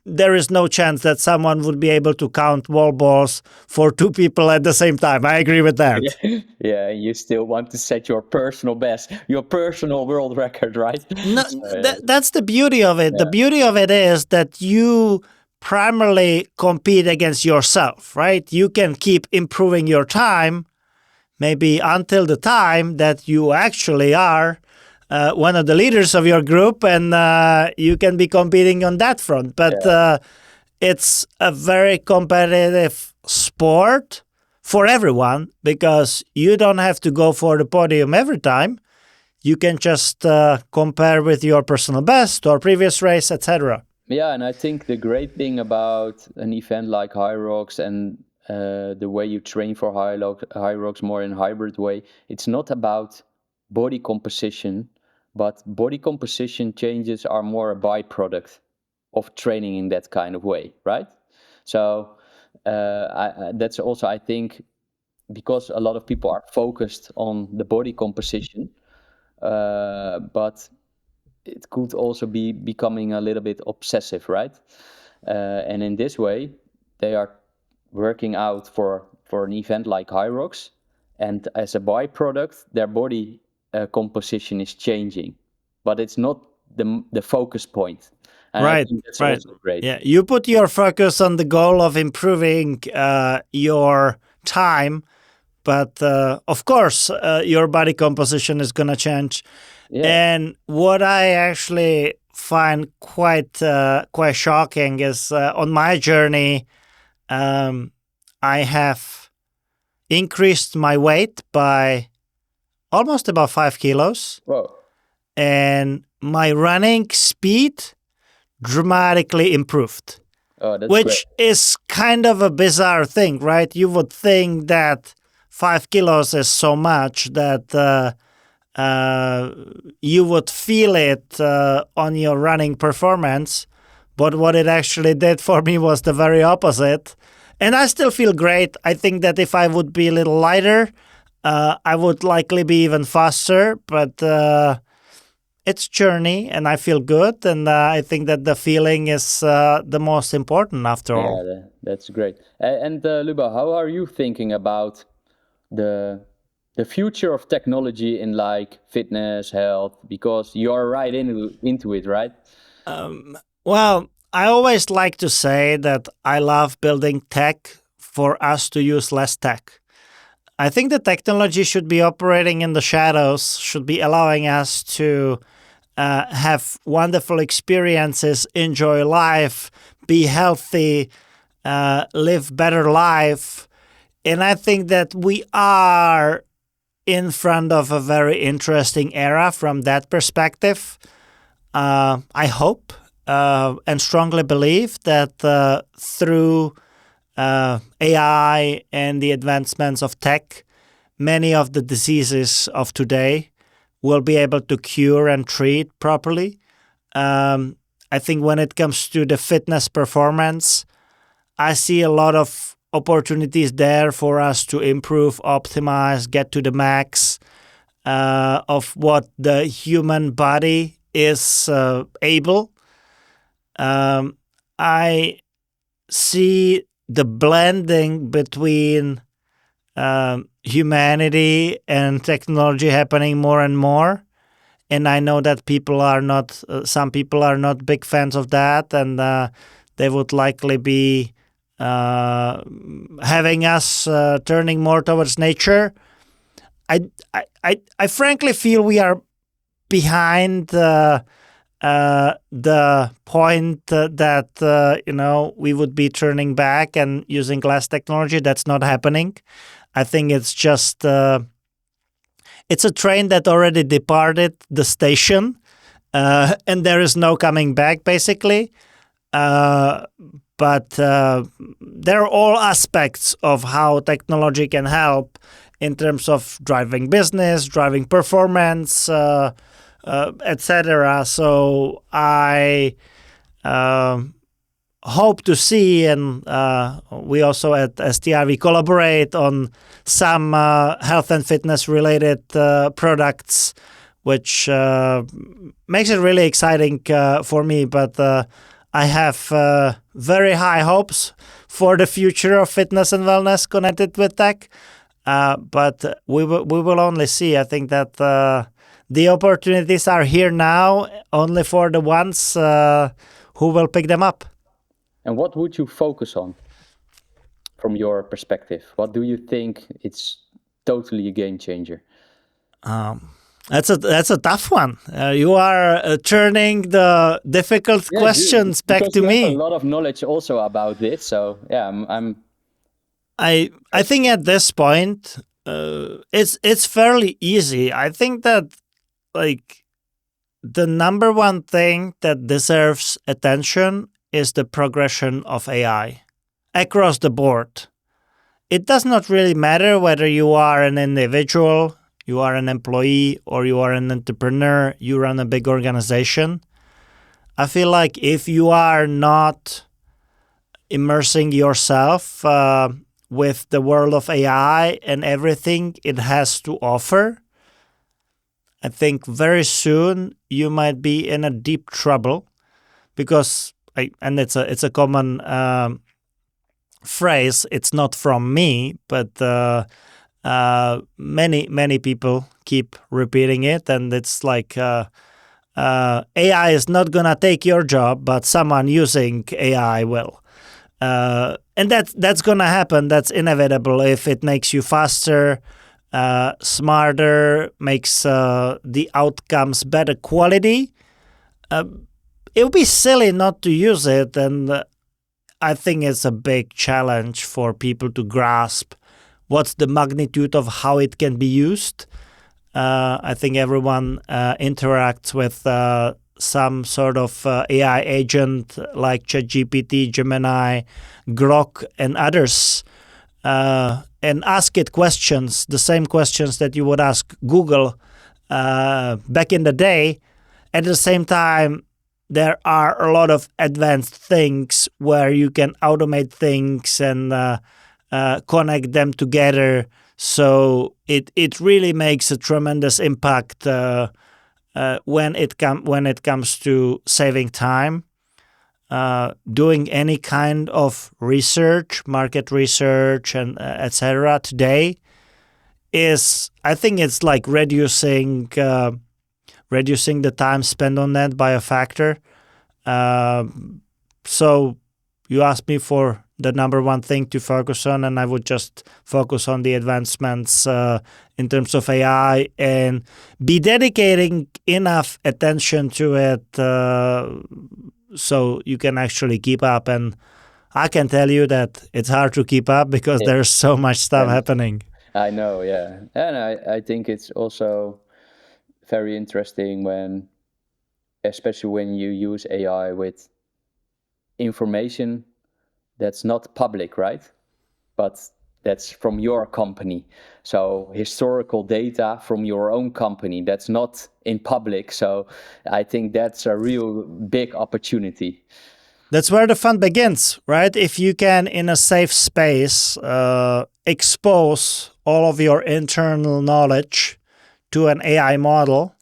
there is no chance that someone would be able to count wall balls for two people at the same time. I agree with that. yeah, yeah. You still want to set your personal best, your personal world record, right? No, So, that's the beauty of it. The yeah, beauty of it is that you primarily compete against yourself, right? You can keep improving your time, maybe until the time that you actually are one of the leaders of your group, and you can be competing on that front. But yeah. it's a very competitive sport for everyone because you don't have to go for the podium every time. You can just compare with your personal best or previous race, etc. Yeah, and I think the great thing about an event like Hyrox and the way you train for Hyrox more in hybrid way, it's not about body composition, but body composition changes are more a byproduct of training in that kind of way, right? So that's also, I think, because a lot of people are focused on the body composition, but it could also be becoming a little bit obsessive, right? And in this way, they are working out for an event like Hyrox, and as a byproduct, their body composition is changing, but it's not the focus point. And I Right, think that's right. also great. Yeah, you put your focus on the goal of improving your time, but of course, your body composition is going to change. Yeah. And what I actually find quite shocking is on my journey, I have increased my weight by almost about 5 kilos. Whoa. And my running speed dramatically improved. Oh, that's which great. is kind of a bizarre thing, right? You would think that 5 kilos is so much that you would feel it on your running performance. But what it actually did for me was the very opposite. And I still feel great. I think that if I would be a little lighter, I would likely be even faster. But it's journey, and I feel good. And I think that the feeling is the most important after all. Yeah, that's great. And Luba, how are you thinking about the future of technology in like fitness, health? Because you're right into it, right? Well, I always like to say that I love building tech for us to use less tech. I think the technology should be operating in the shadows, should be allowing us to have wonderful experiences, enjoy life, be healthy, live better life. And I think that we are in front of a very interesting era from that perspective. I hope and strongly believe that through AI and the advancements of tech, many of the diseases of today will be able to cure and treat properly. I think when it comes to the fitness performance, I see a lot of opportunities there for us to improve, optimize, get to the max of what the human body is able. I see the blending between humanity and technology happening more and more. And I know that some people are not big fans of that, and they would likely be having us turning more towards nature. I frankly feel we are behind the point that we would be turning back and using less technology. That's not happening. I think it's just it's a train that already departed the station, and there is no coming back, basically. But there are all aspects of how technology can help in terms of driving business, driving performance, etc. So I hope to see, and we also at STI we collaborate on some health and fitness related products, which makes it really exciting for me. But I have very high hopes for the future of fitness and wellness connected with tech. But we will only see. I think that the opportunities are here now, only for the ones who will pick them up. And what would you focus on from your perspective? What do you think it's totally a game changer? That's a tough one. You are turning the difficult questions back to me. You have a lot of knowledge also about this, so yeah, I think at this point it's fairly easy. I think that like the number one thing that deserves attention is the progression of AI across the board. It does not really matter whether you are an individual, you are an employee, or you are an entrepreneur, you run a big organization. I feel like if you are not immersing yourself with the world of AI and everything it has to offer, I think very soon you might be in a deep trouble, because and it's a common phrase. It's not from me, but many people keep repeating it, and it's like AI is not gonna take your job, but someone using AI will. And that's gonna happen. That's inevitable if it makes you faster, smarter, makes the outcomes better quality. It would be silly not to use it, and I think it's a big challenge for people to grasp what's the magnitude of how it can be used. I think everyone interacts with some sort of AI agent like ChatGPT, Gemini, Grok, and others, and ask it questions, the same questions that you would ask Google back in the day. At the same time, there are a lot of advanced things where you can automate things and connect them together. So it really makes a tremendous impact when it comes to saving time. Doing any kind of research, market research, and etc. today is, I think it's like reducing the time spent on that by a factor. So you asked me for the number one thing to focus on, and I would just focus on the advancements in terms of AI and be dedicating enough attention to it so you can actually keep up. And I can tell you that it's hard to keep up because there's so much stuff happening. I know, yeah. And I think it's also very interesting especially when you use AI with information that's not public, right? But that's from your company. So historical data from your own company that's not in public. So I think that's a real big opportunity. That's where the fun begins, right? If you can, in a safe space, expose all of your internal knowledge to an AI model,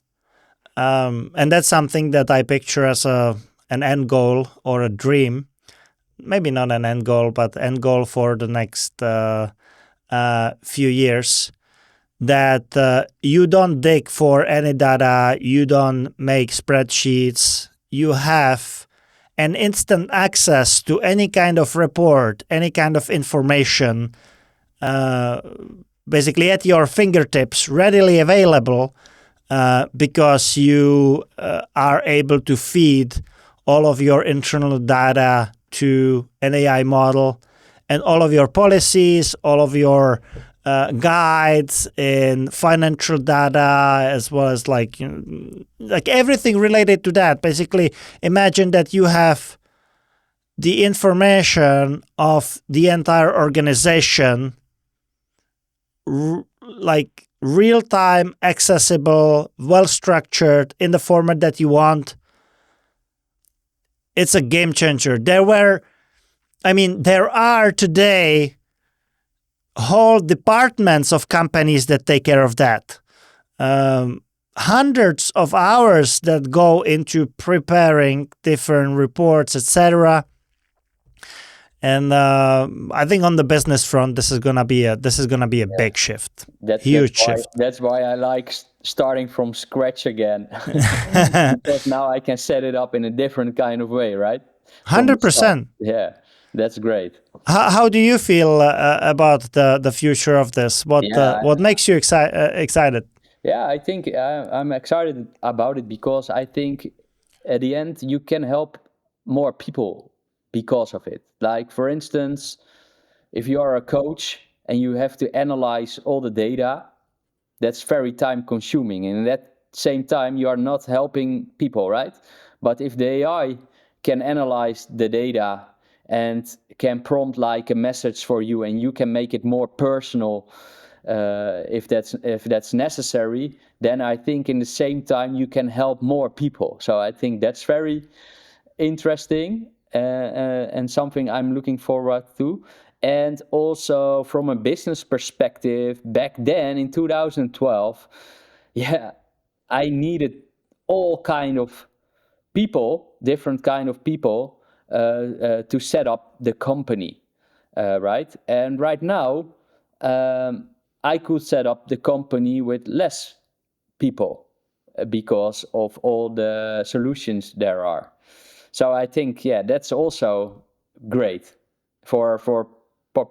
and that's something that I picture as an end goal or a dream. Maybe not an end goal, but end goal for the next few years. That you don't dig for any data, you don't make spreadsheets, you have an instant access to any kind of report, any kind of information, basically at your fingertips, readily available, because you are able to feed all of your internal data to an AI model, and all of your policies, all of your guides in financial data, as well as like everything related to that. Basically, imagine that you have the information of the entire organization, like real-time, accessible, well-structured, in the format that you want. It's a game changer. There are today whole departments of companies that take care of that. Hundreds of hours that go into preparing different reports, etc. And I think on the business front, this is gonna be a big shift, huge shift. That's why I like starting from scratch again, because now I can set it up in a different kind of way, right? 100%. Yeah, that's great. How do you feel about the future of this? What makes you excited? Yeah, I think I'm excited about it because I think at the end you can help more people because of it. Like, for instance, if you are a coach and you have to analyze all the data, that's very time consuming. And at that same time, you are not helping people, right? But if the AI can analyze the data and can prompt like a message for you, and you can make it more personal, if that's necessary, then I think in the same time you can help more people. So I think that's very interesting and something I'm looking forward to. And also from a business perspective, back then in 2012, yeah, I needed all kind of people, different kind of people, to set up the company, right? And right now, I could set up the company with less people because of all the solutions there are. So I think, yeah, that's also great for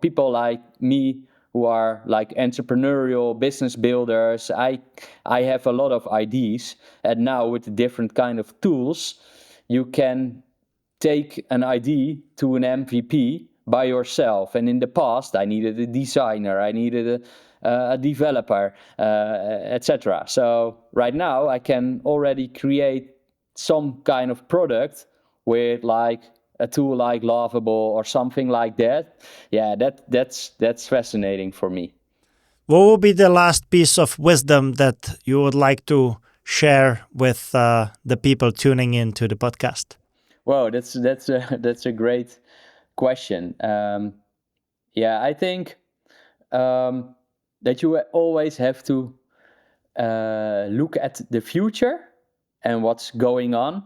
people like me who are like entrepreneurial business builders. I have a lot of ideas, and now with the different kind of tools, you can take an idea to an MVP by yourself. And in the past, I needed a designer, I needed a developer, etc. So right now, I can already create some kind of product with like a tool like Lovable or something like that. Yeah, that's fascinating for me. What would be the last piece of wisdom that you would like to share with the people tuning into the podcast? Wow, that's a great question. Yeah, I think that you always have to look at the future and what's going on,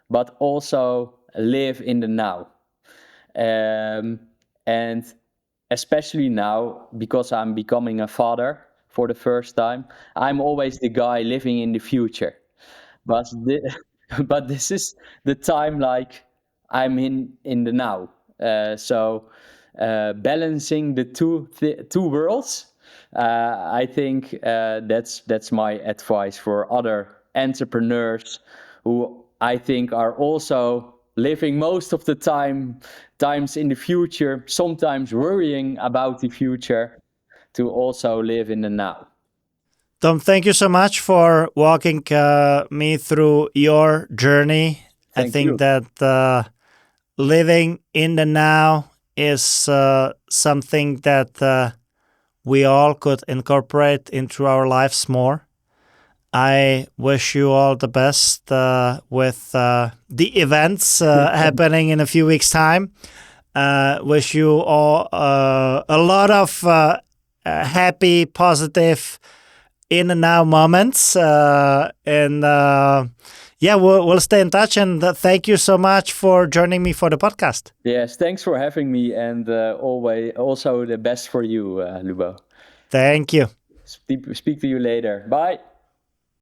but also live in the now. And especially now, because I'm becoming a father for the first time, I'm always the guy living in the future. But but this is the time like I'm in the now. So balancing the two worlds, I think that's my advice for other entrepreneurs who I think are also living most of the times in the future, sometimes worrying about the future, to also live in the now. Tom, thank you so much for walking me through your journey. I Thank think you. that living in the now is something that we all could incorporate into our lives more. I wish you all the best with the events happening in a few weeks' time. Wish you all a lot of happy, positive, in and now moments. Yeah, we'll stay in touch. And thank you so much for joining me for the podcast. Yes, thanks for having me, and always also the best for you, Lubo. Thank you. Speak to you later. Bye.